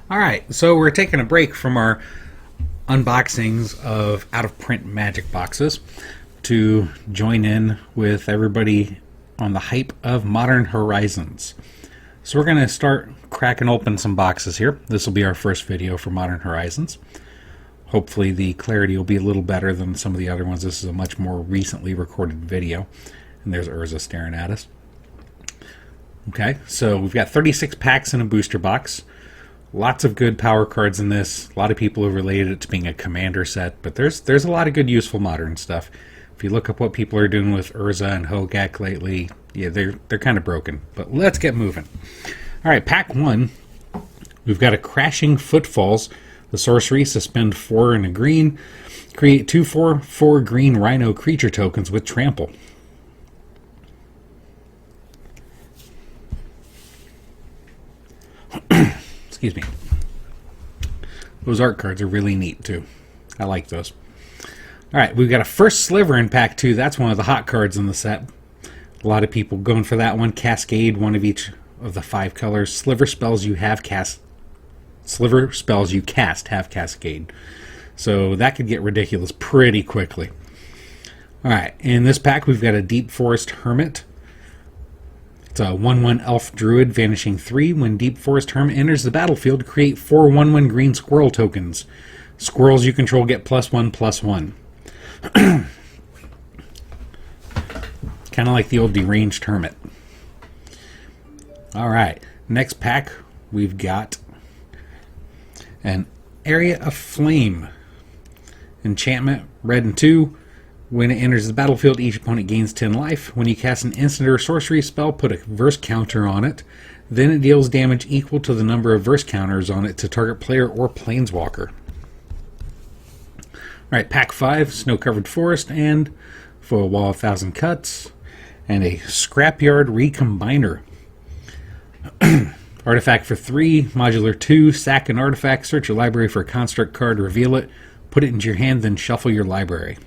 Alright, so we're taking a break from our unboxings of out-of-print Magic boxes to join in with everybody on the hype of Modern Horizons. So we're going to start cracking open some boxes here. This will be our first video for Modern Horizons. Hopefully the clarity will be a little better than some of the other ones. This is a much more recently recorded video. And there's Urza staring at us. Okay, so we've got 36 packs in a booster box. Lots of good power cards in this. A lot of people have related it to being a commander set, but there's a lot of good useful modern stuff. If you look up what people are doing with Urza and Hogak lately, yeah, they're kind of broken. But let's get moving. All right, pack 1. We've got a Crashing Footfalls. The sorcery, suspend 4 and a green. Create 2/4 green Rhino creature tokens with trample. Excuse me. Those art cards are really neat too. I like those. Alright, we've got a First Sliver in pack 2. That's one of the hot cards in the set. A lot of people going for that one. Cascade, one of each of the 5 colors. Sliver spells you cast have Cascade. So that could get ridiculous pretty quickly. Alright, in this pack we've got a Deep Forest Hermit. It's a 1/1 Elf Druid, vanishing 3. When Deep Forest Hermit enters the battlefield, create 4 1/1 green squirrel tokens. Squirrels you control get +1/+1. Kind of like the old Deranged Hermit. Alright, next pack we've got an Area of Flame. Enchantment, red and 2. When it enters the battlefield, each opponent gains 10 life. When you cast an instant or sorcery spell, put a verse counter on it. Then it deals damage equal to the number of verse counters on it to target player or planeswalker. Alright, pack 5, Snow-Covered Forest, and for a Wall of Thousand Cuts, and a Scrapyard Recombiner. Artifact for 3, modular 2, sack an artifact, search your library for a construct card, reveal it, put it into your hand, then shuffle your library.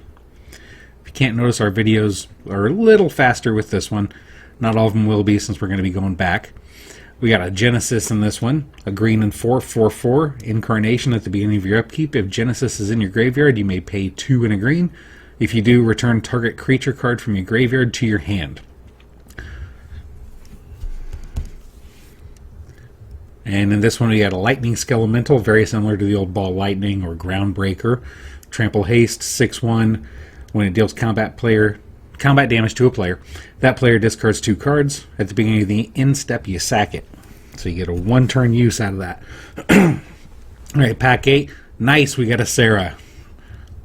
If you can't notice, our videos are a little faster with this one. Not all of them will be, since we're going to be going back. We got a Genesis in this one, a green and 4/4/4 Incarnation at the beginning of your upkeep. If Genesis is in your graveyard, you may pay 2 and a green. If you do, return target creature card from your graveyard to your hand. And in this one, we got a Lightning Skelemental, very similar to the old Ball Lightning or Groundbreaker. Trample Haste, 6/1. When it deals combat damage to a player, that player discards 2 cards. At the beginning of the end step, you sack it. So you get a 1-turn use out of that. Alright, pack 8. Nice, we got a Serra.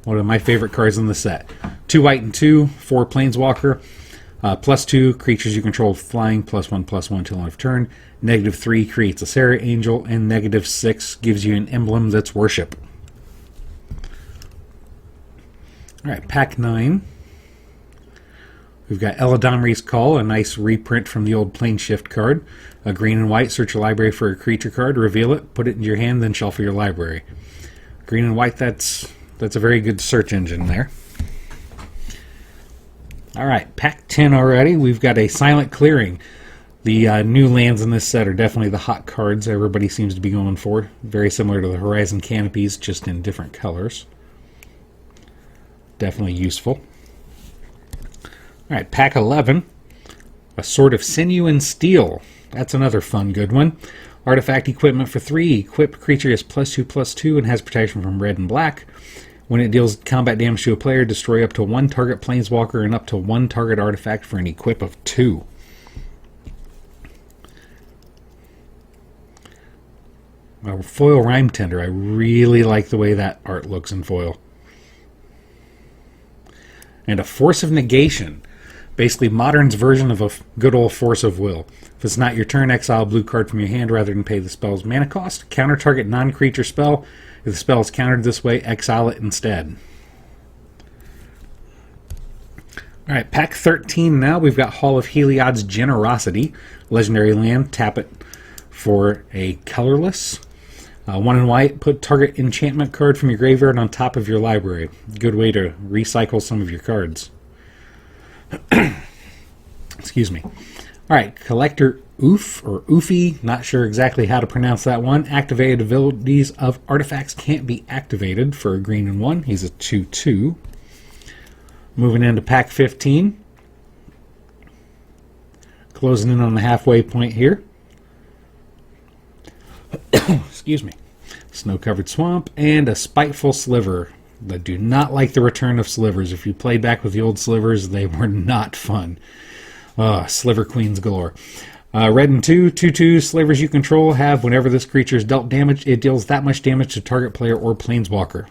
One of my favorite cards in the set. 2 white and 2, 4 Planeswalker. +2, creatures you control flying, +1/+1 till end of turn. -3 creates a Serra Angel, and -6 gives you an emblem that's worship. Alright, pack 9. We've got Eladamri's Call, a nice reprint from the old Planeshift card. A green and white, search your library for a creature card, reveal it, put it in your hand, then shuffle your library. Green and white, that's a very good search engine there. Alright, pack 10 already. We've got a Silent Clearing. The new lands in this set are definitely the hot cards everybody seems to be going for. Very similar to the Horizon Canopies, just in different colors. Definitely useful. Alright, pack 11. A Sword of Sinew and Steel. That's another fun good one. Artifact equipment for 3. Equipped creature is +2/+2 and has protection from red and black. When it deals combat damage to a player, destroy up to 1 target planeswalker and up to 1 target artifact for an equip of 2. Foil Rhyme Tender. I really like the way that art looks in foil. And a Force of Negation. Basically, Modern's version of a good old Force of Will. If it's not your turn, exile a blue card from your hand rather than pay the spell's mana cost. Counter target non-creature spell. If the spell is countered this way, exile it instead. Alright, pack 13 now. We've got Hall of Heliod's Generosity. Legendary land, tap it for a colorless. 1 and white, put target enchantment card from your graveyard on top of your library. Good way to recycle some of your cards. Excuse me. All right, Collector Oof, or Oofy, not sure exactly how to pronounce that one. Activated abilities of artifacts can't be activated for a green and 1. He's a 2/2. Moving into pack 15. Closing in on the halfway point here. Excuse me. Snow-covered swamp and a spiteful sliver. I do not like the return of slivers. If you played back with the old slivers, they were not fun. Sliver queens galore. Red and 2/2 slivers you control have, whenever this creature is dealt damage, it deals that much damage to target player or planeswalker.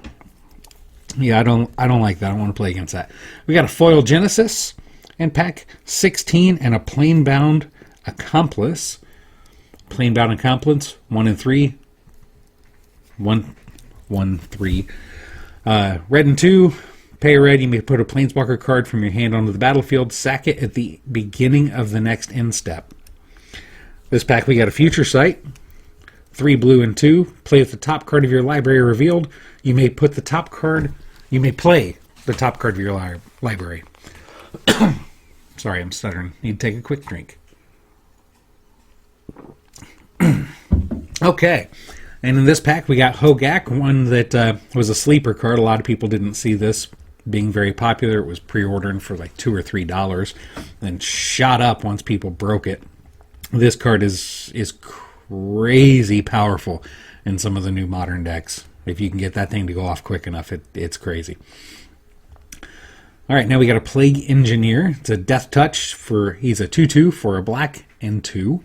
Yeah, I don't like that. I don't want to play against that. We got a foil Genesis in pack 16 and a Planebound Accomplice. Planebound Accomplice, 1 and 3. 1/3. Red and 2. Pay a red, you may put a Planeswalker card from your hand onto the battlefield. Sack it at the beginning of the next end step. This pack we got a Future Sight. 3 blue and 2. Play with the top card of your library revealed. You may play the top card of your library. Sorry, I'm stuttering. Need to take a quick drink. Okay. And in this pack, we got Hogak, one that was a sleeper card. A lot of people didn't see this being very popular. It was pre-ordering for like $2 or $3, then shot up once people broke it. This card is crazy powerful in some of the new modern decks. If you can get that thing to go off quick enough, it's crazy. All right, now we got a Plague Engineer. It's a Death Touch he's a 2/2 for a black and 2.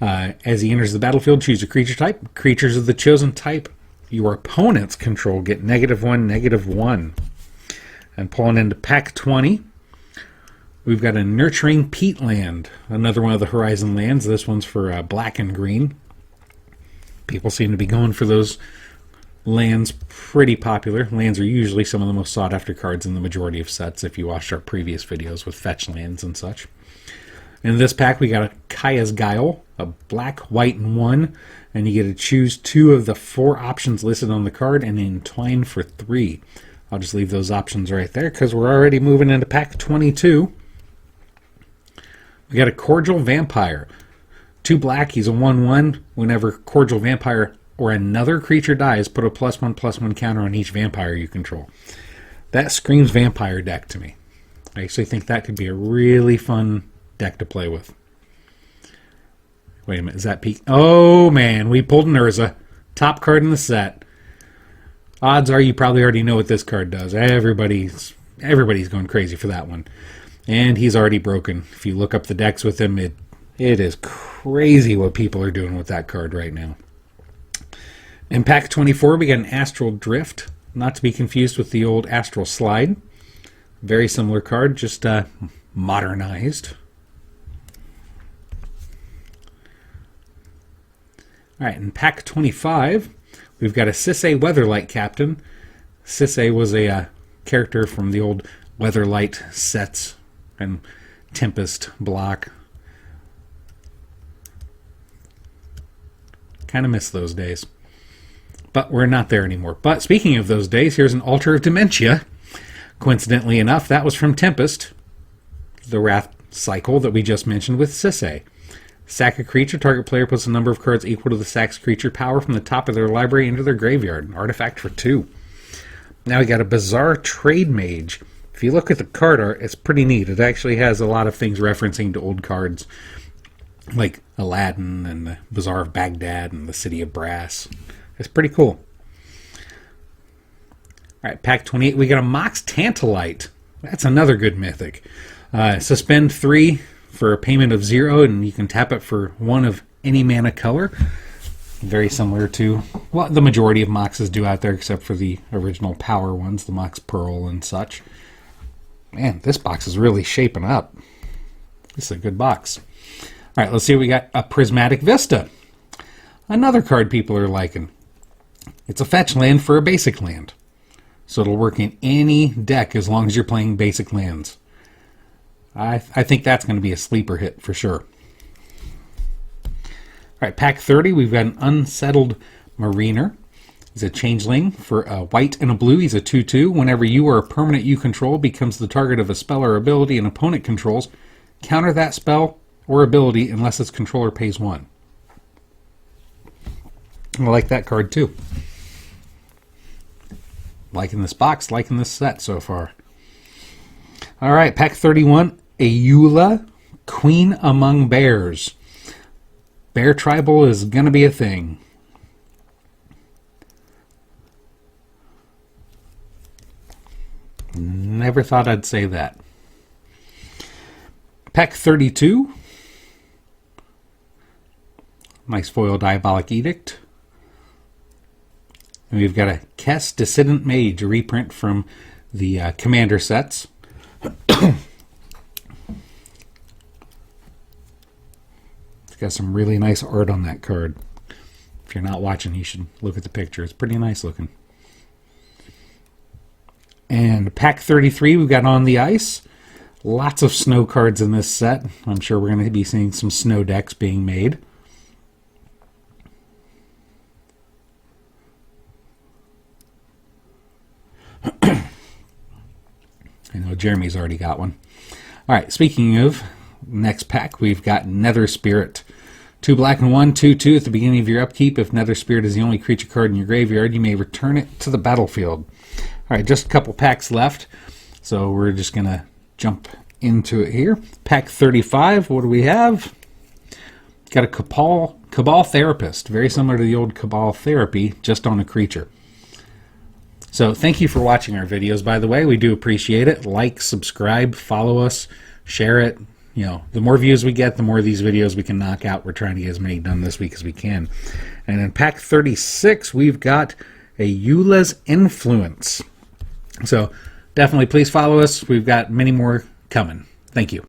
As he enters the battlefield, choose a creature type. Creatures of the chosen type your opponents control get -1, -1. And pulling into pack 20, we've got a Nurturing Peatland, another one of the Horizon lands. This one's for black and green. People seem to be going for those lands, pretty popular. Lands are usually some of the most sought after cards in the majority of sets, if you watched our previous videos with fetch lands and such. In this pack, we got a Kaya's Guile, a black, white, and 1, and you get to choose 2 of the 4 options listed on the card and entwine for 3. I'll just leave those options right there because we're already moving into pack 22. We got a Cordial Vampire. 2 black, he's a 1/1. Whenever Cordial Vampire or another creature dies, put a +1/+1 counter on each vampire you control. That screams vampire deck to me. I actually think that could be a really fun deck to play with. Wait a minute, is that peak? Oh man, we pulled an Urza. Top card in the set. Odds are you probably already know what this card does. Everybody's going crazy for that one. And he's already broken. If you look up the decks with him, it is crazy what people are doing with that card right now. In pack 24, we got an Astral Drift. Not to be confused with the old Astral Slide. Very similar card, just modernized. Alright, in pack 25, we've got a Sisay Weatherlight Captain. Sisay was a character from the old Weatherlight sets and Tempest block. Kind of miss those days. But we're not there anymore. But speaking of those days, here's an Altar of Dementia. Coincidentally enough, that was from Tempest, the Wrath cycle that we just mentioned with Sisay. Sack a creature. Target player puts a number of cards equal to the sack's creature power from the top of their library into their graveyard. An artifact for 2. Now we got a Bizarre Trade Mage. If you look at the card art, it's pretty neat. It actually has a lot of things referencing to old cards, like Aladdin and the Bazaar of Baghdad and the City of Brass. It's pretty cool. Alright, pack 28, we got a Mox Tantalite. That's another good mythic. Suspend 3 for a payment of 0, and you can tap it for 1 of any mana color. Very similar to what the majority of Moxes do out there, except for the original power ones, the Mox Pearl and such. Man, this box is really shaping up. This is a good box. Alright, let's see what we got. A Prismatic Vista. Another card people are liking. It's a fetch land for a basic land. So it'll work in any deck as long as you're playing basic lands. I think that's going to be a sleeper hit for sure. Alright, pack 30, we've got an Unsettled Mariner. He's a changeling for a white and a blue. He's a 2/2. Whenever you or a permanent you control becomes the target of a spell or ability an opponent controls, counter that spell or ability unless its controller pays 1. I like that card too. Liking this box, liking this set so far. Alright, pack 31, Ayula, Queen Among Bears. Bear Tribal is going to be a thing. Never thought I'd say that. Pack 32. Nice foil Diabolic Edict. And we've got a Kess Dissident Mage, a reprint from the Commander sets. It's got some really nice art on that card. If you're not watching, you should look at the picture. It's pretty nice looking. And pack 33, we've got On the Ice. Lots of snow cards in this set. I'm sure we're going to be seeing some snow decks being made. I know Jeremy's already got one. Alright, speaking of next pack, we've got Nether Spirit. 2 black and 1, 2/2 at the beginning of your upkeep. If Nether Spirit is the only creature card in your graveyard, you may return it to the battlefield. Alright, just a couple packs left, so we're just going to jump into it here. Pack 35, what do we have? Got a Cabal Therapist, very similar to the old Cabal Therapy, just on a creature. So thank you for watching our videos, by the way. We do appreciate it. Like, subscribe, follow us, share it. You know, the more views we get, the more of these videos we can knock out. We're trying to get as many done this week as we can. And in pack 36, we've got Ayula's Influence. So definitely please follow us. We've got many more coming. Thank you.